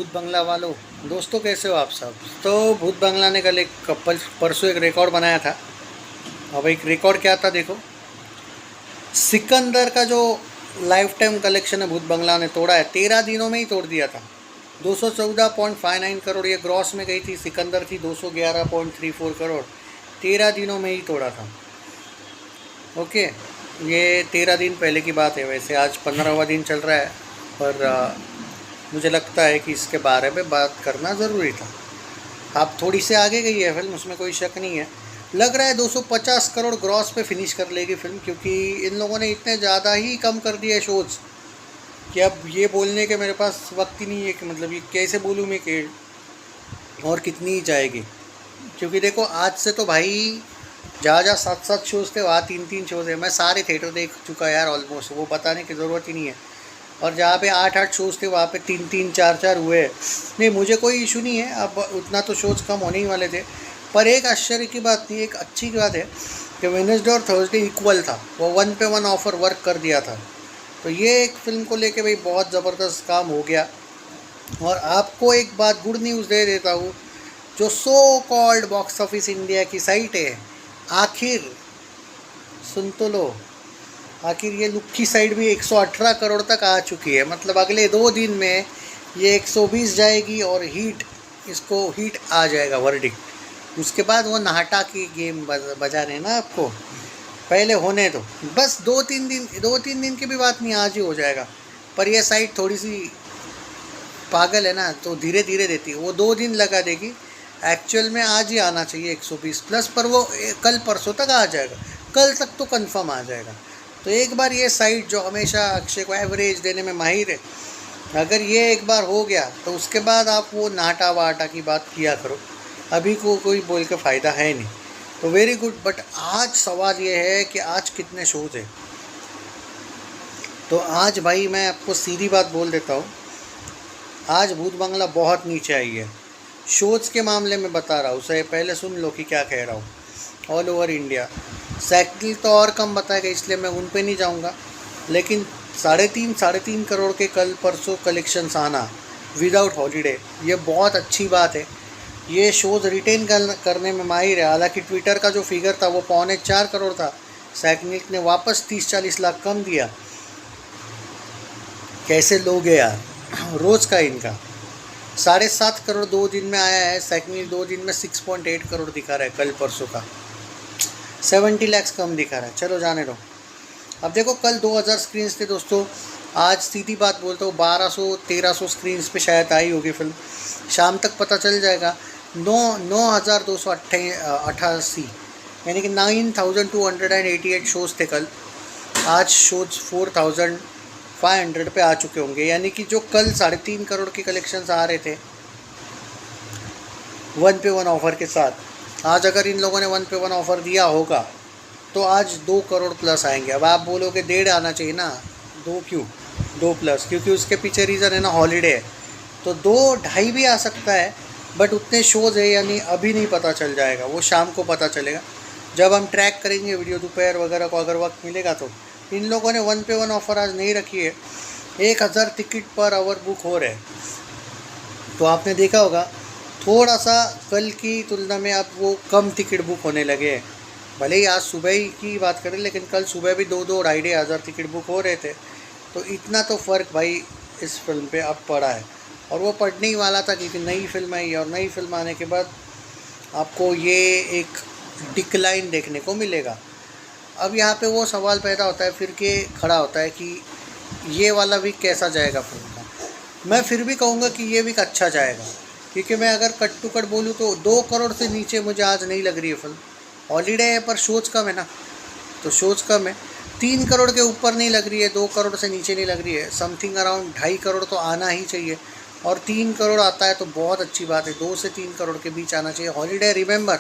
भूत बंगला वालों, दोस्तों कैसे हो आप सब। तो भूत बंगला ने कल परसों एक रिकॉर्ड बनाया था। अब एक रिकॉर्ड क्या था देखो। सिकंदर का जो लाइफ टाइम कलेक्शन है भूत बंगला ने तोड़ा है, 13 दिनों में ही तोड़ दिया था। 214.59 करोड़ ये ग्रॉस में गई थी। सिकंदर थी 211.34 करोड़, 13 दिनों में ही तोड़ा था। ओके, ये 13 दिन पहले की बात है। वैसे आज 15वां दिन चल रहा है, पर मुझे लगता है कि इसके बारे में बात करना ज़रूरी था। आप थोड़ी से आगे गई है फिल्म, उसमें कोई शक नहीं है। लग रहा है 250 करोड़ ग्रॉस पे फिनिश कर लेगी फिल्म, क्योंकि इन लोगों ने इतने ज़्यादा ही कम कर दिया है शोज़ कि अब ये बोलने के मेरे पास वक्त ही नहीं है कि मतलब ये कैसे बोलूँ मैं कि और कितनी ही जाएगी। क्योंकि देखो आज से तो भाई जहाँ जहाँ 7-7 शोज़ थे वहाँ 3-3 शोज़ है। मैं सारे थिएटर देख चुका यार ऑलमोस्ट, वो बताने की ज़रूरत ही नहीं है। और जहाँ पे 8-8 शोज़ थे वहाँ पे 3-3 4-4 हुए। नहीं, मुझे कोई इशू नहीं है, अब उतना तो शोज़ कम होने ही वाले थे। पर एक आश्चर्य की बात थी, एक अच्छी बात है कि वेडनेसडे और थर्सडे इक्वल था, वो 1 पे 1 ऑफर वर्क कर दिया था। तो ये एक फ़िल्म को लेके भाई बहुत ज़बरदस्त काम हो गया। और आपको एक बात गुड न्यूज़ दे देता हूँ, जो so called box office India की साइट है, आखिर सुन तो लो, आखिर ये लुक्की साइड भी 118 करोड़ तक आ चुकी है। मतलब अगले 2 दिन में ये 120 जाएगी और इसको हीट आ जाएगा वर्डिक्ट। उसके बाद वो नाहटा की गेम बजा रहे हैं ना आपको, पहले होने दो। बस 2-3 दिन की भी बात नहीं, आज ही हो जाएगा। पर यह साइट थोड़ी सी पागल है ना, तो धीरे धीरे देती है। वो 2 दिन लगा देगी, एक्चुअल में आज ही आना चाहिए 120 प्लस, पर वो कल परसों तक आ जाएगा। कल तक तो कंफर्म आ जाएगा। तो एक बार ये साइट जो हमेशा अक्षय को एवरेज देने में माहिर है, अगर ये एक बार हो गया तो उसके बाद आप वो नाटा वाटा की बात किया करो। अभी को कोई बोल के फ़ायदा है नहीं। तो वेरी गुड। बट आज सवाल ये है कि आज कितने शोज़ हैं। तो आज भाई मैं आपको सीधी बात बोल देता हूँ, आज भूत बंगला बहुत नीचे आई है। शोज़ के मामले में बता रहा हूँ, सही पहले सुन लो कि क्या कह रहा हूँ। ऑल ओवर इंडिया सैकल तो और कम बताएगा, इसलिए मैं उन पे नहीं जाऊँगा। लेकिन 3.5 करोड़ के कल परसों कलेक्शंस आना विदाउट हॉलीडे, ये बहुत अच्छी बात है। ये शोज़ रिटेन करने में माहिर है। हालांकि ट्विटर का जो फिगर था वो 3.25 करोड़ था, सैकनिक ने वापस 30-40 लाख कम दिया। कैसे लोग हैं यार, रोज़ का इनका 7.5 करोड़ 2 दिन में आया है। सैकनिक 2 दिन में 6.8 करोड़ दिखा रहा है, कल परसों का 70 लाख कम दिखा रहा है। चलो जाने दो। अब देखो कल 2000 स्क्रीन्स थे दोस्तों, आज सीधी बात बोलता हूँ 1200-1300 स्क्रीन्स पे शायद आई होगी फिल्म। शाम तक पता चल जाएगा। 9288, यानी कि 9288 शोज़ थे कल। आज शोज़ 4500 पे आ चुके होंगे। यानी कि जो कल 3.5 करोड़ के कलेक्शंस आ रहे थे 1 पे 1 ऑफ़र के साथ, आज अगर इन लोगों ने 1 पे 1 ऑफ़र दिया होगा तो आज 2 करोड़ प्लस आएंगे। अब आप बोलोगे 1.5 आना चाहिए ना, 2 क्यों, 2 प्लस, क्योंकि उसके पीछे रीज़न है ना हॉलीडे है। तो 2-2.5 भी आ सकता है, बट उतने शोज़ है यानी अभी नहीं पता चल जाएगा, वो शाम को पता चलेगा जब हम ट्रैक करेंगे वीडियो दोपहर वगैरह को, अगर वक्त मिलेगा तो। इन लोगों ने 1 पे 1 ऑफ़र आज नहीं रखी है। 1000 टिकट पर आवर बुक हो रहे हैं। तो आपने देखा होगा थोड़ा सा कल की तुलना में अब वो कम टिकट बुक होने लगे हैं। भले ही आज सुबह ही की बात करें, लेकिन कल सुबह भी 2-2 हज़ार टिकट बुक हो रहे थे। तो इतना तो फ़र्क भाई इस फिल्म पे अब पड़ा है, और वो पड़ने ही वाला था क्योंकि नई फिल्म आई। और नई फिल्म आने के बाद आपको ये एक डिक्लाइन देखने को मिलेगा। अब यहाँ पे वो सवाल पैदा होता है फिर के खड़ा होता है कि ये वाला वीक कैसा जाएगा फिल्म का। मैं फिर भी कहूँगा कि ये वीक अच्छा जाएगा, क्योंकि मैं अगर कट टू कट बोलूँ तो 2 करोड़ से नीचे मुझे आज नहीं लग रही है फिल्म। हॉलीडे है पर शोज़ कम है ना, तो शोज़ कम है। 3 करोड़ के ऊपर नहीं लग रही है, 2 करोड़ से नीचे नहीं लग रही है। समथिंग अराउंड 2.5 करोड़ तो आना ही चाहिए, और 3 करोड़ आता है तो बहुत अच्छी बात है। 2 से 3 करोड़ के बीच आना चाहिए। हॉलीडे रिमेंबर,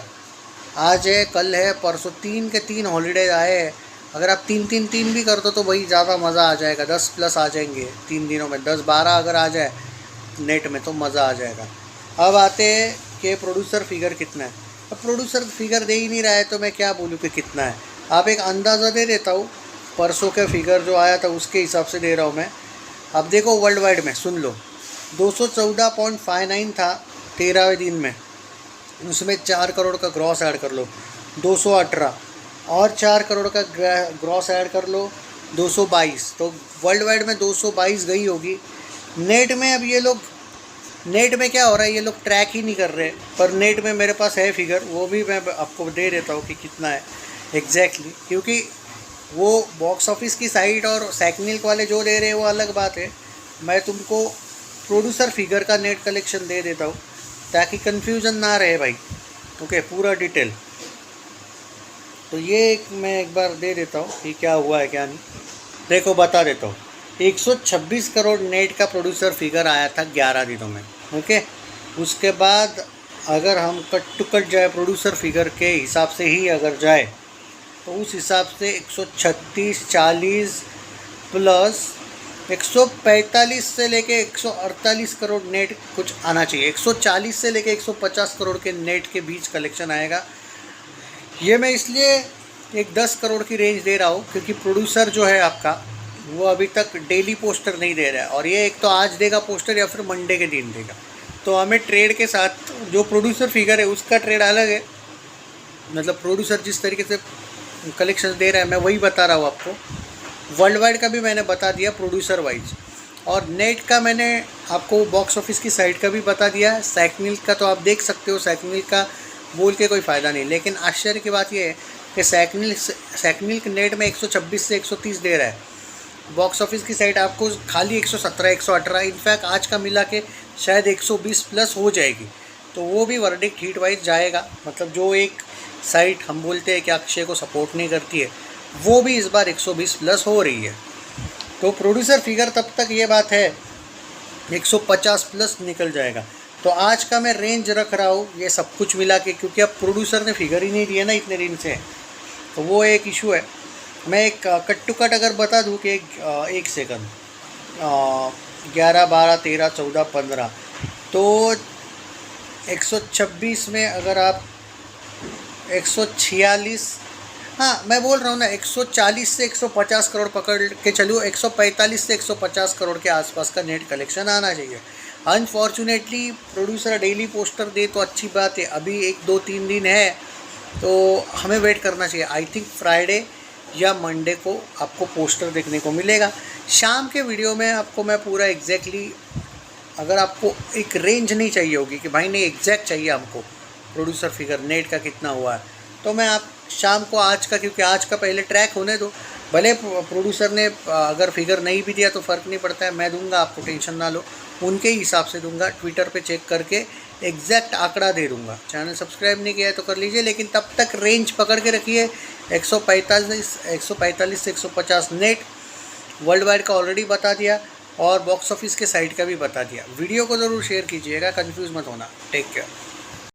आज है, कल है, परसों 3 के 3 हॉलीडे आए हैं। अगर आप 3-3-3 भी कर दो तो भाई ज़्यादा मज़ा आ जाएगा। 10 प्लस आ जाएंगे 3 दिनों में, 10-12 अगर आ जाए नेट में तो मज़ा आ जाएगा। अब आते हैं कि प्रोड्यूसर फिगर कितना है। अब प्रोड्यूसर फिगर दे ही नहीं रहा है तो मैं क्या बोलूँ कि कितना है। आप एक अंदाज़ा दे देता हूँ, परसों का फिगर जो आया था उसके हिसाब से दे रहा हूँ मैं। अब देखो वर्ल्ड वाइड में सुन लो, 214.59 था 13वें दिन में, उसमें 4 करोड़ का ग्रॉस ऐड कर लो 218, और 4 करोड़ का ग्रॉस ऐड कर लो 222, तो वर्ल्ड वाइड में 222 गई होगी। नेट में अब ये लोग, नेट में क्या हो रहा है, ये लोग ट्रैक ही नहीं कर रहे, पर नेट में मेरे पास है फिगर, वो भी मैं आपको दे देता हूँ कि कितना है एग्जैक्टली, क्योंकि वो बॉक्स ऑफिस की साइट और सैकनिल्क वाले जो दे रहे हैं वो अलग बात है। मैं तुमको प्रोड्यूसर फिगर का नेट कलेक्शन दे देता हूँ ताकि कन्फ्यूज़न ना रहे भाई। ओके, पूरा डिटेल। तो ये मैं एक बार दे देता हूँ कि क्या हुआ है क्या नहीं। देखो बता देता हूँ, 126 करोड़ नेट का प्रोड्यूसर फिगर आया था 11 दिनों में। ओके, उसके बाद अगर हम कट टू कट जाए प्रोड्यूसर फिगर के हिसाब से ही अगर जाए तो उस हिसाब से 136, 40 प्लस 145 से लेके 148 करोड़ नेट कुछ आना चाहिए। 140 से लेके 150 करोड़ के नेट के बीच कलेक्शन आएगा। ये मैं इसलिए एक 10 करोड़ की रेंज दे रहा हूँ क्योंकि प्रोड्यूसर जो है आपका वो अभी तक डेली पोस्टर नहीं दे रहा है, और ये एक तो आज देगा पोस्टर या फिर मंडे के दिन देगा। तो हमें ट्रेड के साथ जो प्रोड्यूसर फिगर है उसका ट्रेड अलग है, मतलब प्रोड्यूसर जिस तरीके से कलेक्शन दे रहा है मैं वही बता रहा हूँ आपको। वर्ल्ड वाइड का भी मैंने बता दिया प्रोड्यूसर वाइज, और नेट का मैंने आपको बॉक्स ऑफिस की साइट का भी बता दिया। सैकनिल्क का तो आप देख सकते हो, सैकनिल्क का बोल के कोई फ़ायदा नहीं, लेकिन आश्चर्य की बात यह है कि सैकनिल्क नेट में 126 से 130 दे रहा है, बॉक्स ऑफिस की साइट आपको खाली 117, 118, इनफैक्ट आज का मिला के शायद 120 प्लस हो जाएगी। तो वो भी वर्डिक्ट हीट वाइज जाएगा, मतलब जो एक साइट हम बोलते हैं कि अक्षय को सपोर्ट नहीं करती है, वो भी इस बार 120 प्लस हो रही है। तो प्रोड्यूसर फिगर तब तक ये बात है 150 प्लस निकल जाएगा। तो आज का मैं रेंज रख रहा हूँ ये सब कुछ मिला के, क्योंकि अब प्रोड्यूसर ने फिगर ही नहीं दिया ना इतने दिन से, तो वो एक इशू है। मैं एक कट टू कट अगर बता दूँ कि एक सेकंड 11, 12, 13, 14, 15, तो 126 में अगर आप 146, हाँ मैं बोल रहा हूँ ना 140 से 150 करोड़ पकड़ के चलो, 145 से 150 करोड़ के आसपास का नेट कलेक्शन आना चाहिए। अनफॉर्चुनेटली प्रोड्यूसर डेली पोस्टर दे तो अच्छी बात है, अभी 1, 2, 3 दिन है तो हमें वेट करना चाहिए। आई थिंक फ्राइडे या मंडे को आपको पोस्टर देखने को मिलेगा। शाम के वीडियो में आपको मैं पूरा एग्जैक्टली, अगर आपको एक रेंज नहीं चाहिए होगी कि भाई नहीं एग्जैक्ट चाहिए हमको प्रोड्यूसर फिगर नेट का कितना हुआ है, तो मैं आप शाम को आज का, क्योंकि आज का पहले ट्रैक होने दो, भले प्रोड्यूसर ने अगर फिगर नहीं भी दिया तो फ़र्क नहीं पड़ता है, मैं दूंगा आपको, टेंशन ना लो, उनके हिसाब से दूंगा, ट्विटर पे चेक करके एग्जैक्ट आंकड़ा दे दूंगा। चैनल सब्सक्राइब नहीं किया है तो कर लीजिए, लेकिन तब तक रेंज पकड़ के रखिए 145 से 150 नेट। वर्ल्ड वाइड का ऑलरेडी बता दिया और बॉक्स ऑफिस के साइट का भी बता दिया। वीडियो को ज़रूर शेयर कीजिएगा, कंफ्यूज मत होना। Take care.